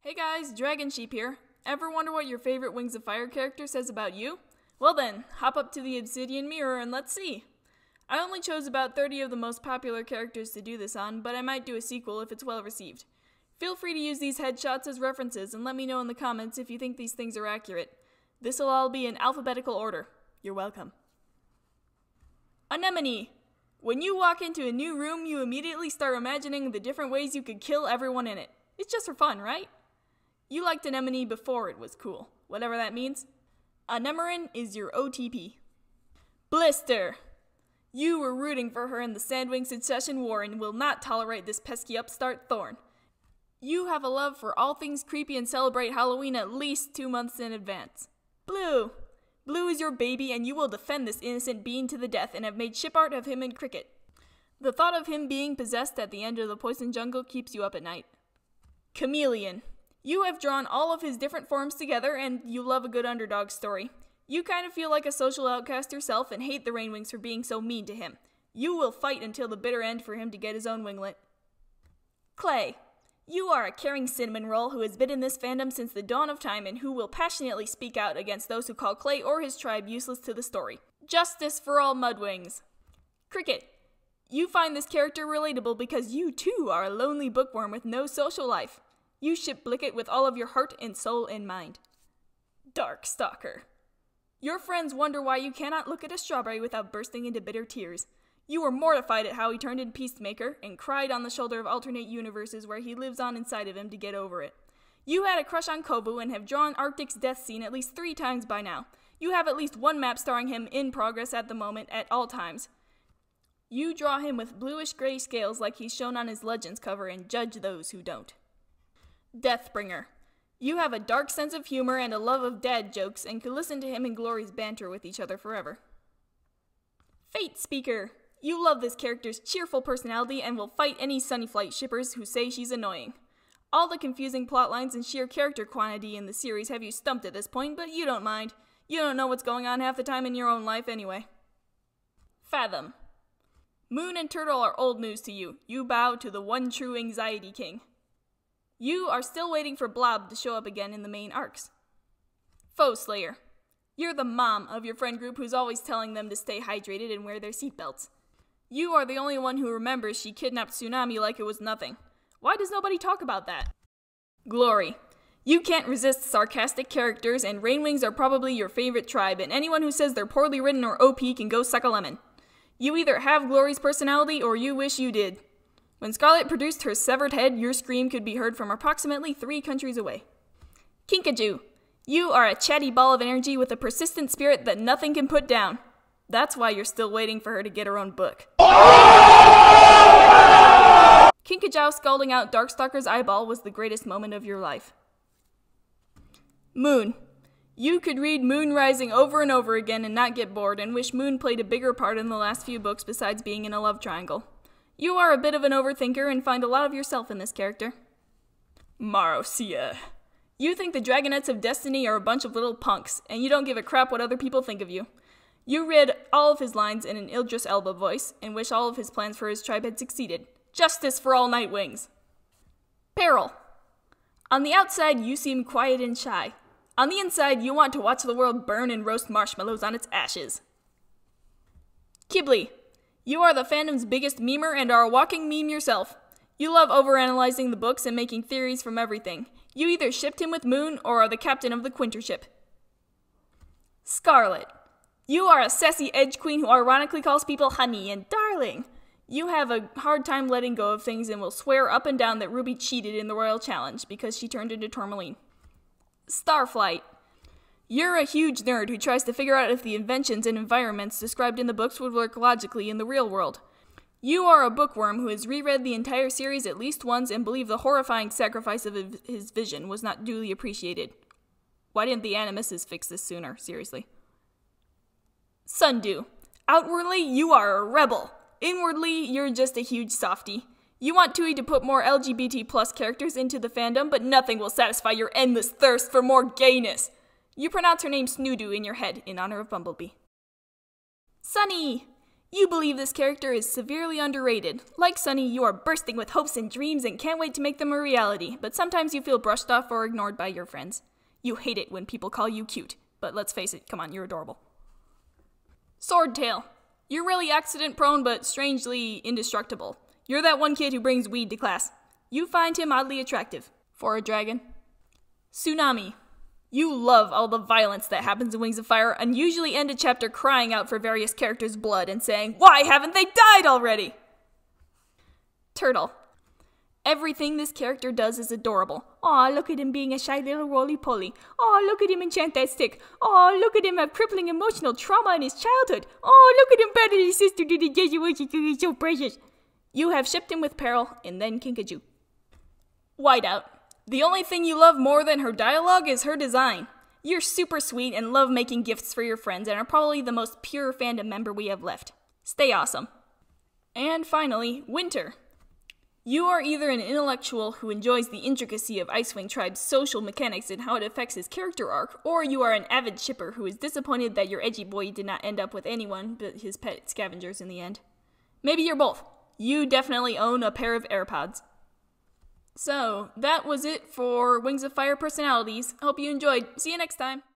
Hey guys, DragonSheep here. Ever wonder what your favorite Wings of Fire character says about you? Well then, hop up to the Obsidian Mirror and let's see. I only chose about 30 of the most popular characters to do this on, but I might do a sequel if it's well received. Feel free to use these headshots as references and let me know in the comments if you think these things are accurate. This'll all be in alphabetical order. You're welcome. Anemone. When you walk into a new room, you immediately start imagining the different ways you could kill everyone in it. It's just for fun, right? You liked Anemone before it was cool, whatever that means. Anemone is your OTP. Blister. You were rooting for her in the Sandwing Succession War and will not tolerate this pesky upstart Thorn. You have a love for all things creepy and celebrate Halloween at least 2 months in advance. Blue. Blue is your baby and you will defend this innocent being to the death and have made ship art of him and Cricket. The thought of him being possessed at the end of the Poison Jungle keeps you up at night. Chameleon. You have drawn all of his different forms together and you love a good underdog story. You kind of feel like a social outcast yourself and hate the Rainwings for being so mean to him. You will fight until the bitter end for him to get his own winglet. Clay. You are a caring cinnamon roll who has been in this fandom since the dawn of time and who will passionately speak out against those who call Clay or his tribe useless to the story. Justice for all Mudwings. Cricket. You find this character relatable because you too are a lonely bookworm with no social life. You ship Blicket with all of your heart and soul in mind. Darkstalker. Your friends wonder why you cannot look at a strawberry without bursting into bitter tears. You were mortified at how he turned in Peacemaker and cried on the shoulder of alternate universes where he lives on inside of him to get over it. You had a crush on Kovu and have drawn Arctic's death scene at least 3 times by now. You have at least one map starring him in progress at the moment at all times. You draw him with bluish-gray scales like he's shown on his Legends cover and judge those who don't. Deathbringer. You have a dark sense of humor and a love of dad jokes and could listen to him and Glory's banter with each other forever. Fate Speaker. You love this character's cheerful personality and will fight any Sunnyflight shippers who say she's annoying. All the confusing plotlines and sheer character quantity in the series have you stumped at this point, but you don't mind. You don't know what's going on half the time in your own life anyway. Fathom. Moon and Turtle are old news to you. You bow to the one true Anxiety King. You are still waiting for Blob to show up again in the main arcs. Foe Slayer. You're the mom of your friend group who's always telling them to stay hydrated and wear their seatbelts. You are the only one who remembers she kidnapped Tsunami like it was nothing. Why does nobody talk about that? Glory. You can't resist sarcastic characters and Rainwings are probably your favorite tribe and anyone who says they're poorly written or OP can go suck a lemon. You either have Glory's personality or you wish you did. When Scarlet produced her severed head, your scream could be heard from approximately 3 countries away. Kinkajou. You are a chatty ball of energy with a persistent spirit that nothing can put down. That's why you're still waiting for her to get her own book. Kinkajou scalding out Darkstalker's eyeball was the greatest moment of your life. Moon. You could read Moon Rising over and over again and not get bored and wish Moon played a bigger part in the last few books besides being in a love triangle. You are a bit of an overthinker and find a lot of yourself in this character. Marcia. You think the Dragonettes of Destiny are a bunch of little punks, and you don't give a crap what other people think of you. You read all of his lines in an Idris Elba voice, and wish all of his plans for his tribe had succeeded. Justice for all Nightwings. Peril. On the outside, you seem quiet and shy. On the inside, you want to watch the world burn and roast marshmallows on its ashes. Kibli. You are the fandom's biggest memer and are a walking meme yourself. You love overanalyzing the books and making theories from everything. You either shipped him with Moon or are the captain of the Quinter ship. Scarlet. You are a sassy edge queen who ironically calls people honey and darling. You have a hard time letting go of things and will swear up and down that Ruby cheated in the Royal Challenge because she turned into Tourmaline. Starflight. You're a huge nerd who tries to figure out if the inventions and environments described in the books would work logically in the real world. You are a bookworm who has reread the entire series at least once and believe the horrifying sacrifice of his vision was not duly appreciated. Why didn't the animuses fix this sooner, seriously? Sundew. Outwardly, you are a rebel. Inwardly, you're just a huge softie. You want Tui to put more LGBT plus characters into the fandom, but nothing will satisfy your endless thirst for more gayness. You pronounce her name Snoodu in your head in honor of Bumblebee. Sunny! You believe this character is severely underrated. Like Sunny, you are bursting with hopes and dreams and can't wait to make them a reality, but sometimes you feel brushed off or ignored by your friends. You hate it when people call you cute, but let's face it, come on, you're adorable. Swordtail. You're really accident-prone but strangely indestructible. You're that one kid who brings weed to class. You find him oddly attractive. For a dragon. Tsunami. You love all the violence that happens in Wings of Fire and usually end a chapter crying out for various characters' blood and saying, "Why haven't they died already?" Turtle. Everything this character does is adorable. Aw, look at him being a shy little roly-poly. Aw, look at him enchant that stick. Aw, look at him have crippling emotional trauma in his childhood. Aw, look at him battle his sister to the Jesuit. He's so precious. You have shipped him with Peril and then Kinkajou. Whiteout. The only thing you love more than her dialogue is her design. You're super sweet and love making gifts for your friends and are probably the most pure fandom member we have left. Stay awesome. And finally, Winter. You are either an intellectual who enjoys the intricacy of Icewing Tribe's social mechanics and how it affects his character arc, or you are an avid shipper who is disappointed that your edgy boy did not end up with anyone but his pet scavengers in the end. Maybe you're both. You definitely own a pair of AirPods. So, that was it for Wings of Fire personalities. Hope you enjoyed. See you next time.